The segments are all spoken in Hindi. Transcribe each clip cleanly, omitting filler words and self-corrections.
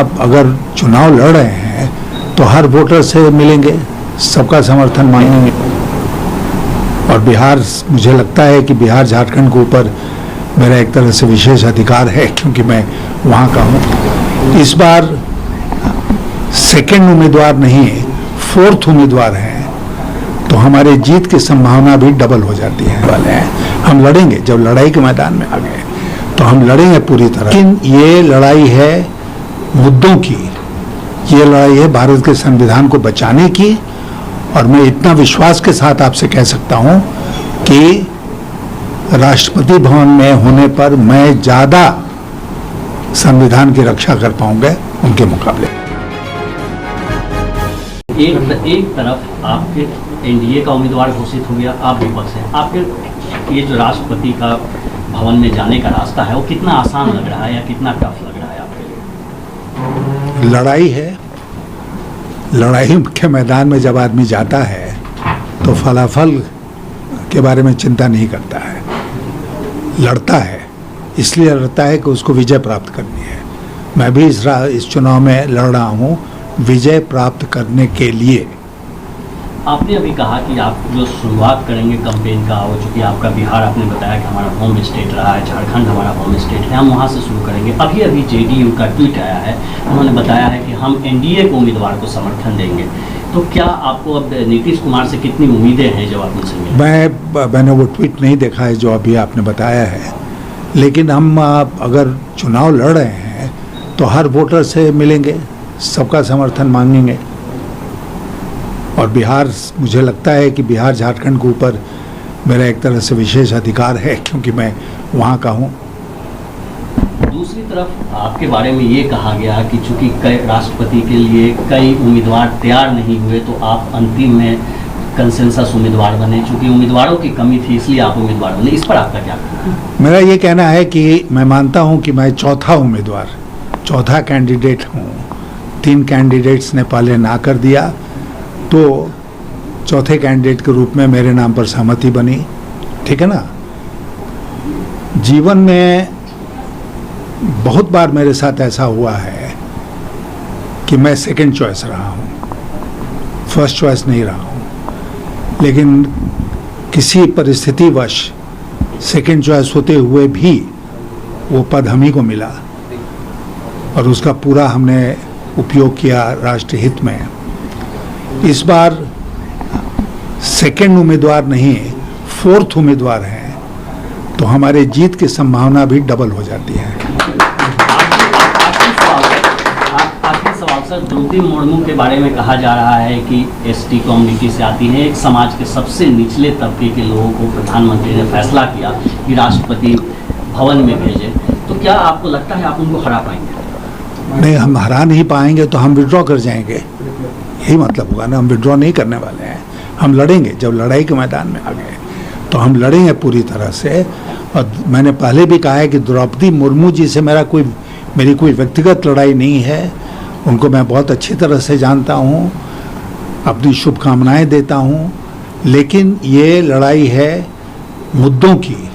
आप अगर चुनाव लड़ रहे हैं तो हर वोटर से मिलेंगे, सबका समर्थन मांगेंगे। और बिहार, मुझे लगता है कि बिहार झारखंड के ऊपर मेरा एक तरह से विशेष अधिकार है, क्योंकि मैं वहाँ का हूँ। इस बार सेकंड उम्मीदवार नहीं, फोर्थ उम्मीदवार हैं, तो हमारे जीत की संभावना भी डबल हो जाती है वाले हैं। हम लड़ेंगे, जब लड़ाई के मैदान में आ गए तो हम लड़ेंगे पूरी तरह। लेकिन ये लड़ाई है मुद्दों की, ये लड़ाई है भारत के संविधान को बचाने की। और मैं इतना विश्वास के साथ आपसे कह सकता हूं कि राष्ट्रपति भवन में होने पर मैं ज्यादा संविधान की रक्षा कर पाऊंगा उनके मुकाबले। एक तरफ आपके एनडीए का उम्मीदवार घोषित हो गया, आप विपक्ष हैं। आपके ये जो राष्ट्रपति का भवन में जाने का रास्ता है वो कितना आसान लग रहा है या कितना टफ लग रहा है आपके लिए? लड़ाई है, लड़ाई के मैदान में जब आदमी जाता है तो फलाफल के बारे में चिंता नहीं करता है, लड़ता है। इसलिए लड़ता है कि उसको विजय प्राप्त करनी है। मैं भी इस चुनाव में लड़ रहा हूँ विजय प्राप्त करने के लिए। आपने अभी कहा कि आप जो शुरुआत करेंगे कैंपेन का, वो चूँकि आपका बिहार आपने बताया कि हमारा होम स्टेट रहा है, झारखंड हमारा होम स्टेट है, हम वहाँ से शुरू करेंगे। अभी अभी जेडीयू का ट्वीट आया है, उन्होंने बताया है कि हम एनडीए को उम्मीदवार को समर्थन देंगे। तो क्या आपको अब नीतीश कुमार से कितनी उम्मीदें हैं जब आप उनसे मिले? मैंने वो ट्वीट नहीं देखा है जो अभी आपने बताया है, लेकिन हम अगर चुनाव लड़ रहे हैं तो हर वोटर से मिलेंगे, सबका समर्थन मांगेंगे। और बिहार, मुझे लगता है कि बिहार झारखंड के ऊपर मेरा एक तरह से विशेष अधिकार है, क्योंकि मैं वहाँ का हूँ। दूसरी तरफ आपके बारे में ये कहा गया कि चूंकि कई राष्ट्रपति के लिए कई उम्मीदवार तैयार नहीं हुए तो आप अंतिम में कंसेंसस उम्मीदवार बने। चूंकि उम्मीदवारों की कमी थी इसलिए आप उम्मीदवार बने। इस पर आपका क्या कहना है? मेरा ये कहना है कि मैं मानता हूँ कि मैं चौथा उम्मीदवार, चौथा कैंडिडेट हूँ। 3 कैंडिडेट्स ने पहले ना कर दिया, तो चौथे कैंडिडेट के रूप में मेरे नाम पर सहमति बनी। ठीक है ना। जीवन में बहुत बार मेरे साथ ऐसा हुआ है कि मैं सेकंड चॉइस रहा हूँ, फर्स्ट चॉइस नहीं रहा हूँ। लेकिन किसी परिस्थितिवश सेकंड चॉइस होते हुए भी वो पद हम ही को मिला और उसका पूरा हमने उपयोग किया राष्ट्र हित में। इस बार सेकंड उम्मीदवार नहीं, फोर्थ उम्मीदवार हैं, तो हमारे जीत की संभावना भी डबल हो जाती है। आखिरी सवाल सर, द्रौपदी मुर्मू के बारे में कहा जा रहा है कि एसटी कम्युनिटी से आती हैं, एक समाज के सबसे निचले तबके के लोगों को प्रधानमंत्री ने फैसला किया कि राष्ट्रपति भवन में भेजें। तो क्या आपको लगता है आप उनको हरा पाएंगे? नहीं, हम हरा नहीं पाएंगे तो हम विड्रॉ कर जाएंगे, यही मतलब होगा ना। हम विड्रॉ नहीं करने वाले हैं, हम लड़ेंगे। जब लड़ाई के मैदान में आ गए तो हम लड़ेंगे पूरी तरह से। और मैंने पहले भी कहा है कि द्रौपदी मुर्मू जी से मेरी कोई व्यक्तिगत लड़ाई नहीं है। उनको मैं बहुत अच्छी तरह से जानता हूँ, अपनी शुभकामनाएं देता हूँ। लेकिन ये लड़ाई है मुद्दों की,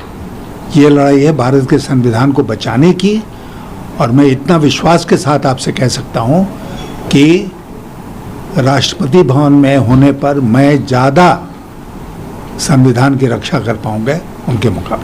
ये लड़ाई है भारत के संविधान को बचाने की। और मैं इतना विश्वास के साथ आपसे कह सकता हूँ कि राष्ट्रपति भवन में होने पर मैं ज्यादा संविधान की रक्षा कर पाऊंगा उनके मुकाबले।